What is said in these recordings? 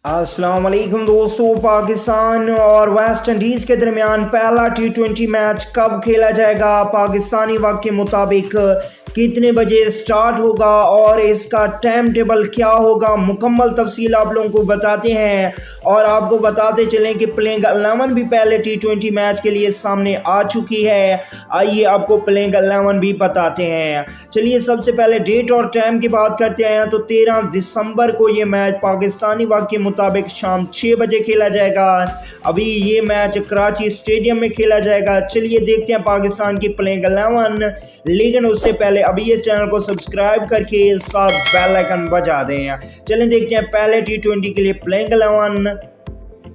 अस्सलाम वालेकुम दोस्तों। पाकिस्तान और वेस्ट इंडीज़ के दरमियान पहला T20 मैच कब खेला जाएगा, पाकिस्तानी वक्त के मुताबिक कितने बजे स्टार्ट होगा और इसका टाइम टेबल क्या होगा, मुकम्मल तफसील आप लोगों को बताते हैं। और आपको बताते चलें कि प्लेइंग 11 भी पहले T20 मैच के लिए सामने आ चुकी है। आइए आपको प्लेइंग 11 भी बताते हैं। चलिए सबसे पहले डेट और टाइम की बात करते हैं तो 13 दिसंबर को ये मैच पाकिस्तानी वक्त के मुताबिक शाम 6 बजे खेला जाएगा। अभी ये मैच कराची स्टेडियम में खेला जाएगा। चलिए देखते हैं पाकिस्तान की प्लेइंग 11, लेकिन उससे पहले अभी इस चैनल को सब्सक्राइब करके साथ बेल आइकन बजा दें। चलें देखते हैं पहले T20 के लिए प्लेइंग 11।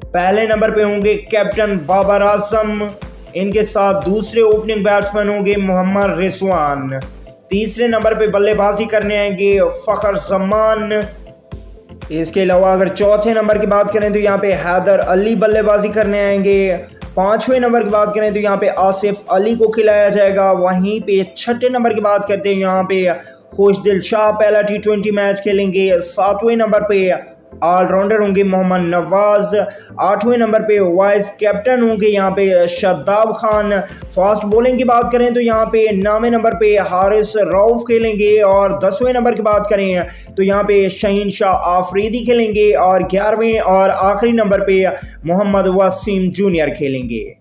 पहले नंबर पे होंगे कैप्टन बाबर आजम, इनके साथ दूसरे ओपनिंग बैट्समैन होंगे मोहम्मद रिजवान। तीसरे नंबर पे बल्लेबाजी करने आएंगे फ़खर जमान। इसके अलावा अगर चौथे नंबर की बात करें तो यहाँ पे हैदर अली बल्लेबाजी करने आएंगे। पाँचवें नंबर की बात करें तो यहाँ पे आसिफ अली को खिलाया जाएगा। वहीं पे छठे नंबर की बात करते हैं यहाँ पे खुशदिल शाह पहला T20 मैच खेलेंगे। सातवें नंबर पे ऑलराउंडर होंगे मोहम्मद नवाज। आठवें नंबर पे वाइस कैप्टन होंगे यहाँ पे शादाब खान। फास्ट बॉलिंग की बात करें तो यहाँ पे 9वें नंबर पे हारिस रऊफ खेलेंगे। और 10वें नंबर की बात करें तो यहाँ पे शहीन शाह आफरीदी खेलेंगे। और 11वें और आखिरी नंबर पे मोहम्मद वसीम जूनियर खेलेंगे।